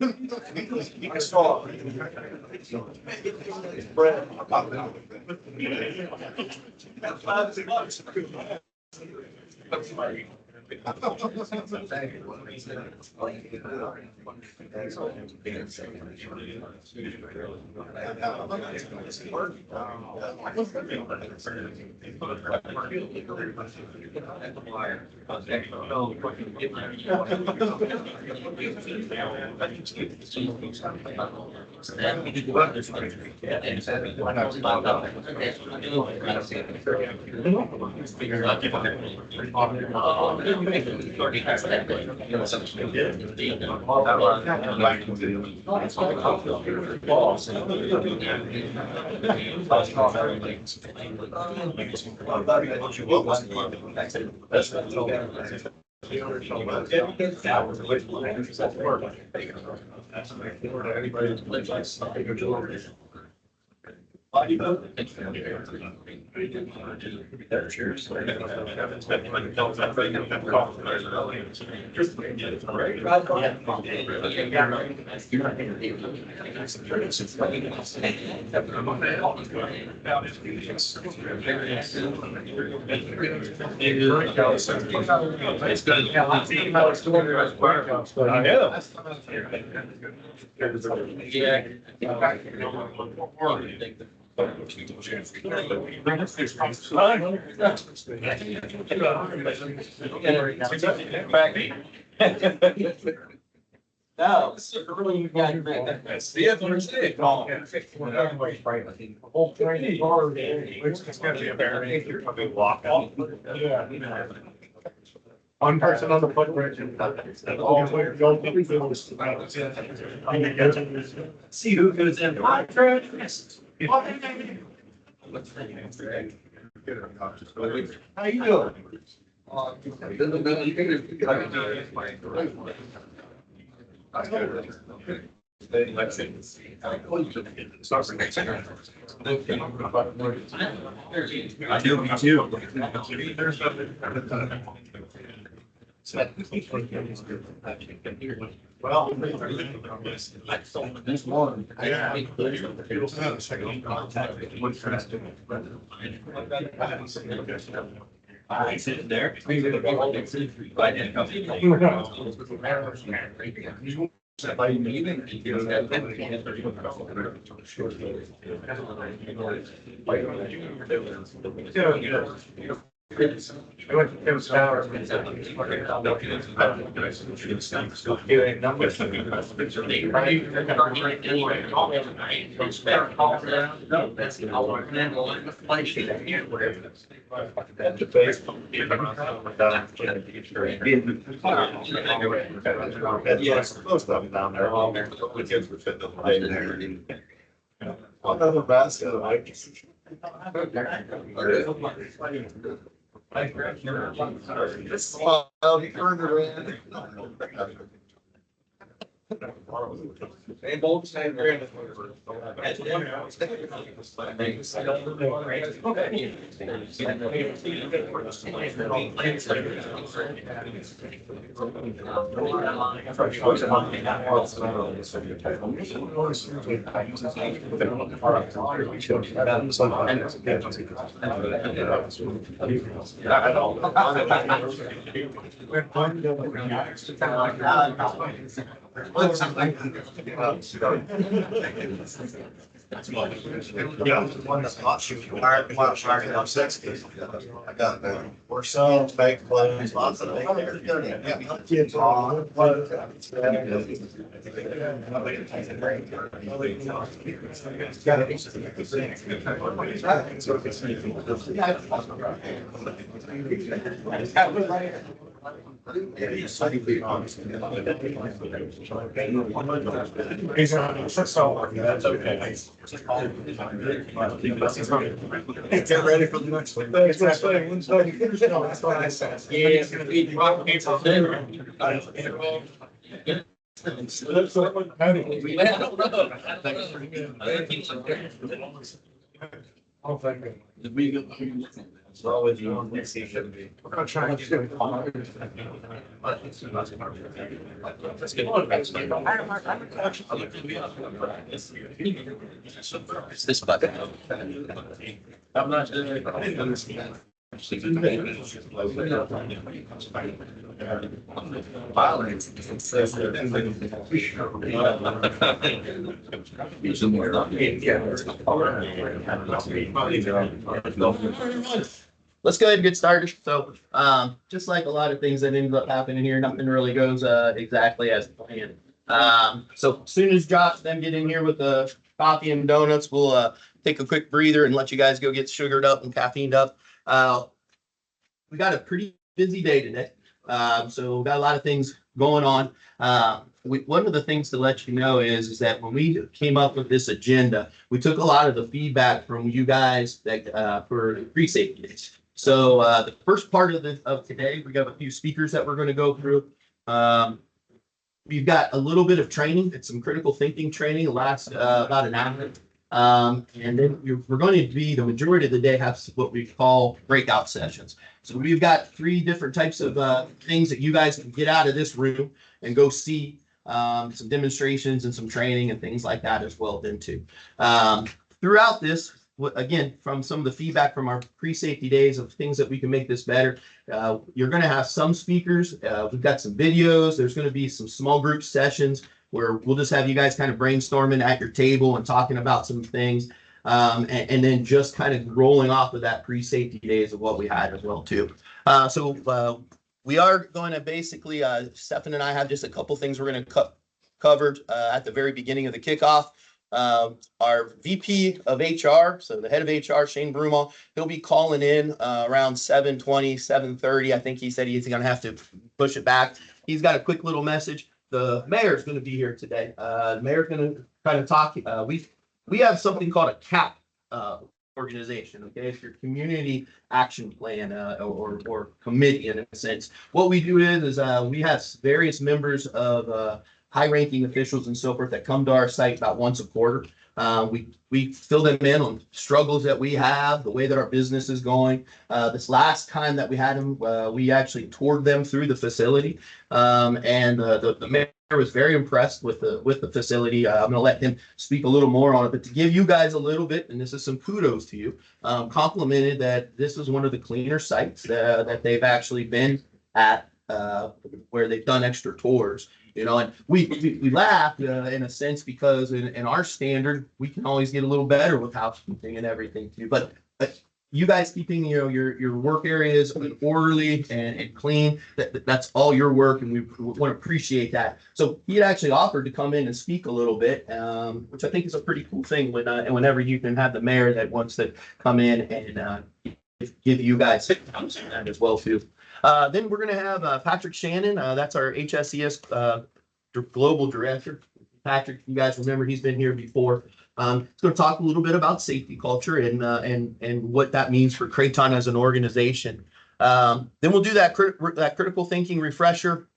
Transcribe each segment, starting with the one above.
I saw. Brad. No, you got that's the other day. Whole training hard, it's gonna be a very, you're probably walk out. Yeah. One person on the footbridge and. See who goes in. How you doing? I do, me too. Well, this one. I sit there. By meeting, I went to Tim's Tower. Yes, most of them down there. All the kids were fitting up right there. One of the basket, like. Well, he turned around. And both saying they're that's one. Yeah, one that's not shooting. I got there. Or some fake planes, lots of things there. Kids on. He's that's okay. Get ready for the next one. That's what I said. Yeah, it's gonna be rock paper. We're gonna try and get It's this button. I'm not. Let's go ahead and get started. So, just like a lot of things that ended up happening here, nothing really goes exactly as planned. So as soon as Josh then get in here with the coffee and donuts, we'll take a quick breather and let you guys go get sugared up and caffeined up. We got a pretty busy day today. So we've got a lot of things going on. One of the things to let you know is that when we came up with this agenda, we took a lot of the feedback from you guys that for pre-safety days. So the first part of today, we got a few speakers that we're going to go through. We've got a little bit of training. It's some critical thinking training. It lasts about an hour. And then we're going to be the majority of the day have what we call breakout sessions. So we've got 3 different types of things that you guys can get out of this room and go see some demonstrations and some training and things like that as well then too. Throughout this, again, from some of the feedback from our pre-safety days of things that we can make this better, you're going to have some speakers. We've got some videos. There's going to be some small group sessions where we'll just have you guys kind of brainstorming at your table and talking about some things. And then just kind of rolling off of that pre-safety days of what we had as well too. So we are going to basically, Stefan and I have just a couple things we're going to cover at the very beginning of the kickoff. Our VP of HR, so the head of HR, Shane Broomall, he'll be calling in around 7:20, 7:30. I think he said he's going to have to push it back. He's got a quick little message. The mayor's going to be here today. The mayor's going to kind of talk. We have something called a CAP organization. Okay, it's your community action plan or committee in a sense. What we do is we have various members of high-ranking officials and so forth that come to our site about once a quarter. We fill them in on struggles that we have, the way that our business is going. This last time that we had them, we actually toured them through the facility, and the mayor was very impressed with the facility. I'm going to let him speak a little more on it, but to give you guys a little bit, and this is some kudos to you, complimented that this is one of the cleaner sites that they've actually been at, where they've done extra tours. You know, and we laugh in a sense because in our standard, we can always get a little better with housekeeping and everything too. But you guys keeping your work areas orderly and clean, that's all your work, and we want to appreciate that. So he had actually offered to come in and speak a little bit, which I think is a pretty cool thing whenever you can have the mayor that wants to come in and give you guys that as well too. Then we're going to have Patrick Shannon. That's our HSES global director. Patrick, you guys remember he's been here before. He's going to talk a little bit about safety culture and what that means for Creighton as an organization. Then we'll do that critical thinking refresher.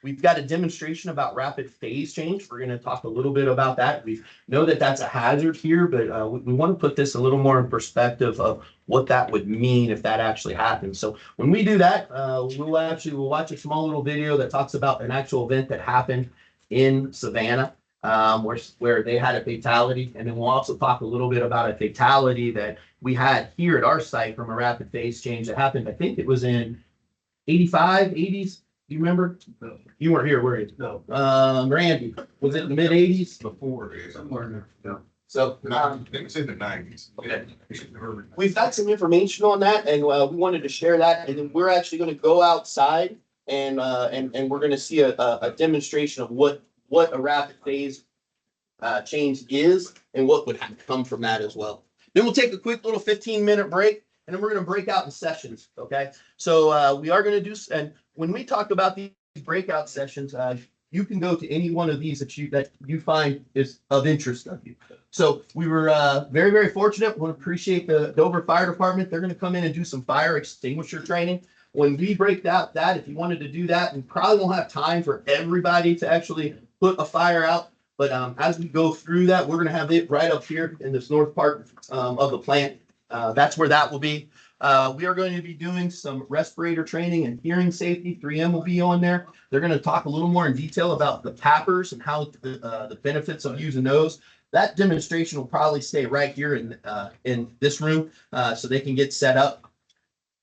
We've got a demonstration about rapid phase change. We're going to talk a little bit about that. We know that that's a hazard here, but we want to put this a little more in perspective of what that would mean if that actually happens. So when we do that, we'll watch a small little video that talks about an actual event that happened in Savannah, where they had a fatality. And then we'll also talk a little bit about a fatality that we had here at our site from a rapid phase change that happened. I think it was in 85, 80s. Do you remember? No. You weren't here, were you? No. Randy, was it in the mid 80s? Before, somewhere. No. So I think it's in the 90s. Okay. We've got some information on that, and we wanted to share that. And then we're actually going to go outside and we're going to see a demonstration of what a rapid phase change is and what would come from that as well. Then we'll take a quick little 15-minute break, and then we're going to break out in sessions. Okay. So we are going to do, and when we talk about these breakout sessions, you can go to any one of these that you find is of interest of you. So we were very, very fortunate. We want to appreciate the Dover Fire Department. They're going to come in and do some fire extinguisher training. when we break that, if you wanted to do that, we probably won't have time for everybody to actually put a fire out. But as we go through that, we're going to have it right up here in this north part of the plant. That's where that will be. We are going to be doing some respirator training and hearing safety. 3M will be on there. They're going to talk a little more in detail about the PAPRs and how the benefits of using those. That demonstration will probably stay right here in this room so they can get set up.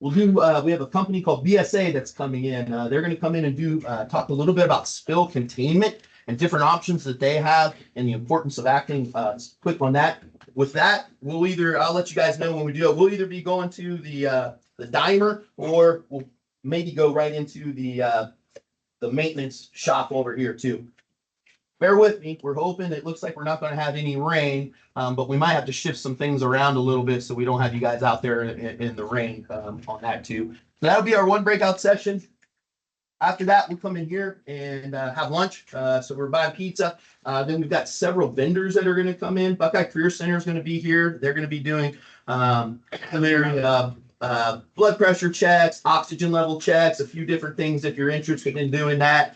We'll do. We have a company called BSA that's coming in. They're going to come in and talk a little bit about spill containment and different options that they have and the importance of acting quick on that. With that, I'll let you guys know when we do it. We'll either be going to the dimer or we'll maybe go right into the maintenance shop over here too. Bear with me. We're hoping it looks like we're not going to have any rain, but we might have to shift some things around a little bit so we don't have you guys out there in the rain on that too. So that'll be our one breakout session. After that, we'll come in here and have lunch. So we're buying pizza. Then we've got several vendors that are going to come in. Buckeye Career Center is going to be here. They're going to be doing blood pressure checks, oxygen level checks, a few different things if you're interested in doing that.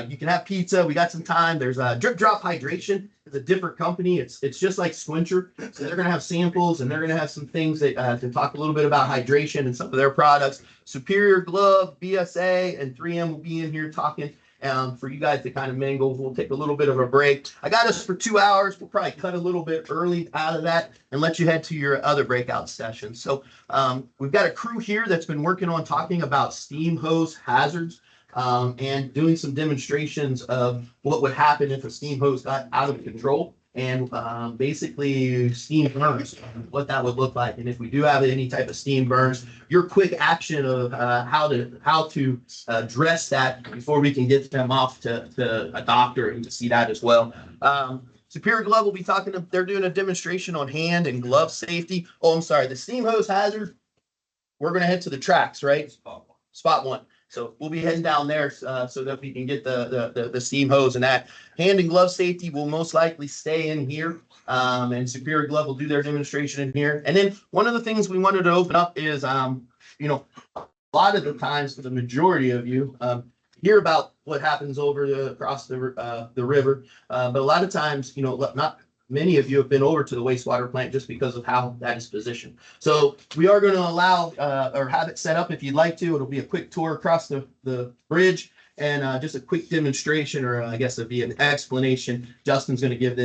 You can have pizza. We got some time. There's Drip Drop Hydration. It's a different company. It's just like Squincher. So they're going to have samples and they're going to have some things that to talk a little bit about hydration and some of their products. Superior Glove, BSA, and 3M will be in here talking for you guys to kind of mingle. We'll take a little bit of a break. I got us for 2 hours. We'll probably cut a little bit early out of that and let you head to your other breakout sessions. So we've got a crew here that's been working on talking about steam hose hazards. And doing some demonstrations of what would happen if a steam hose got out of control and basically steam burns, what that would look like. And if we do have any type of steam burns, your quick action of how to address that before we can get them off to a doctor and to see that as well. Superior Glove will be they're doing a demonstration on hand and glove safety. Oh, I'm sorry, the steam hose hazard, we're going to head to the tracks, right? Spot one. So we'll be heading down there so that we can get the steam hose and that. Hand and glove safety will most likely stay in here. And Superior Glove will do their demonstration in here. And then one of the things we wanted to open up is, a lot of the times, for the majority of you, hear about what happens across the river. But a lot of times, not many of you have been over to the wastewater plant just because of how that is positioned. So we are going to allow or have it set up if you'd like to. It'll be a quick tour across the bridge and just a quick demonstration, or I guess it'd be an explanation. Justin's going to give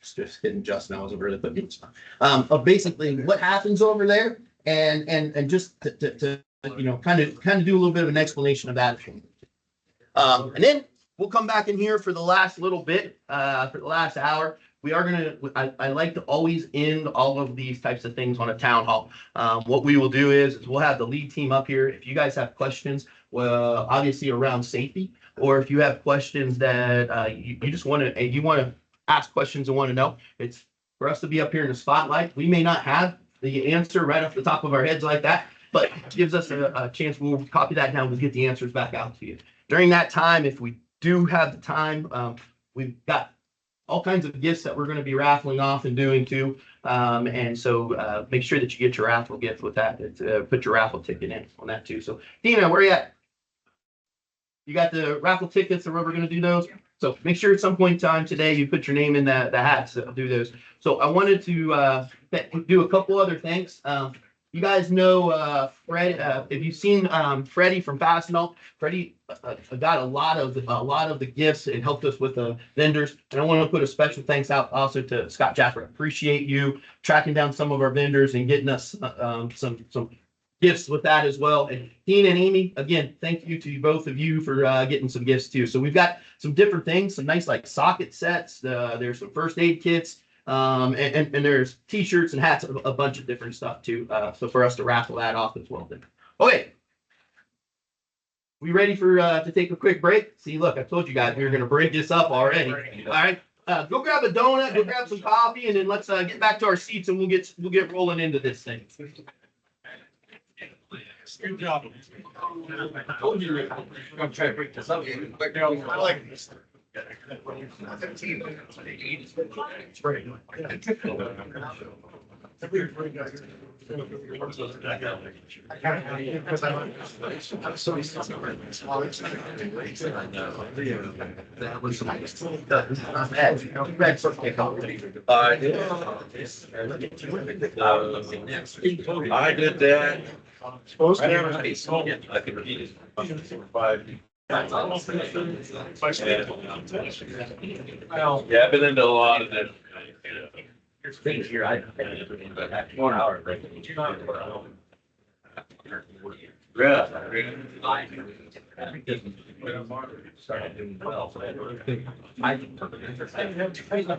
just kidding, Justin, I wasn't really putting it of basically what happens over there and just to kind of do a little bit of an explanation of that. And then we'll come back in here for the last little bit, for the last hour. We are I like to always end all of these types of things on a town hall. What we will do is we'll have the lead team up here. If you guys have questions, well, obviously around safety, or if you have questions that you just want to ask questions and want to know, it's for us to be up here in the spotlight. We may not have the answer right off the top of our heads like that, but it gives us a chance. We'll copy that down. We'll get the answers back out to you. During that time, if we do have the time, we've got all kinds of gifts that we're going to be raffling off and doing too. And so make sure that you get your raffle gift with that. Put your raffle ticket in on that too. So Dina, where are you at? You got the raffle tickets, or we're going to do those. So make sure at some point in time today you put your name in the hats that will do those. So I wanted to do a couple other things. You guys know Fred. If you've seen Freddie from Fastenal, Freddie got a lot of the gifts and helped us with the vendors. And I want to put a special thanks out also to Scott Jasper. Appreciate you tracking down some of our vendors and getting us some gifts with that as well. And Dean and Amy, again, thank you to both of you for getting some gifts too. So we've got some different things, some nice like socket sets. There's some first aid kits. And there's t-shirts and hats, a bunch of different stuff too. So for us to raffle that off as well. Then. Okay. We ready for to take a quick break? See, look, I told you guys we were going to break this up already. All right. Go grab a donut, go grab some coffee, and then let's get back to our seats and we'll get rolling into this thing. Good job. I told you I'm gonna try to break this up. I like this. 15 minutes. That was not bad. Red birthday coffee. I did. I did that. Supposed I to. could read it. Well, Yeah, I've been into a lot of that. Things here, I. 1 hour.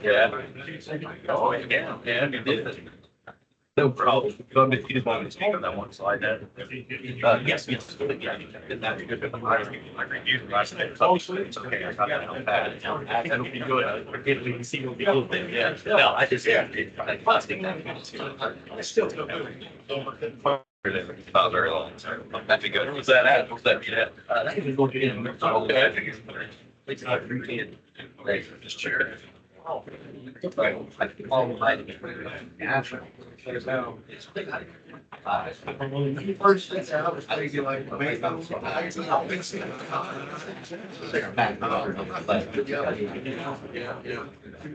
Yeah. Oh, yeah, you did. No problem. But you didn't want to speak on that one slide then. Yes. Yeah, that's good. I reviewed it last night. It's okay. I got that on pad. That'll be good. We can see what the little thing. Yeah. No, I just. I still don't know. Not very long. That'd be good. What's that at? What's that mean at? That is going to be in. Okay, I think it's not routine. Just chair. first thing I was thinking like,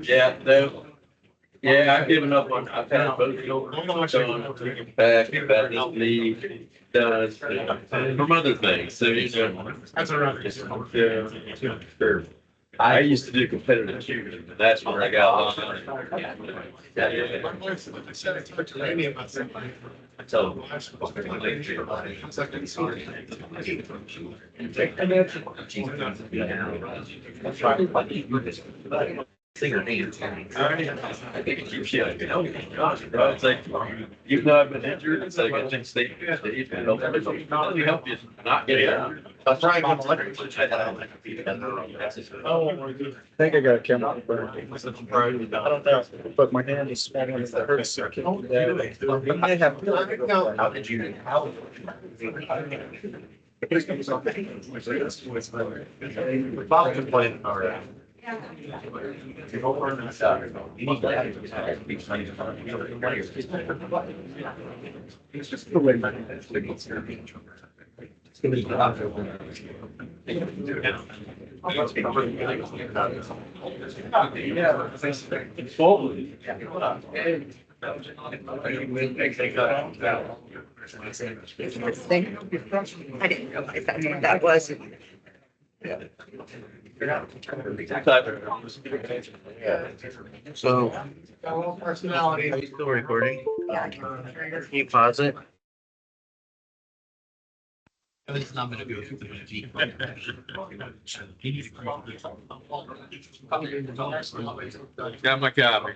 Yeah, no. Yeah, I've given up on, I've had both done, back, that just need done, from other things, so you know. That's all right. Yeah, sure. I used to do competitive shooting, and that's where I got a lot of money. My wife said it's hard to tell me about somebody. So. Singer names. I think it keeps you. It's like, even though I've been injured, it's like I think state can help everybody. Not only help you not get injured. I'm trying to electric. I think I got a camera. I don't know, but my hand is swollen as the hurts. How did you? Bob can play it. All right. It's just the way my head is. Thing. I didn't realize that's what that was. So, Got a little personality. are you still recording? Yeah, I can. Can you pause it? It's not gonna go through the G. Got my copy.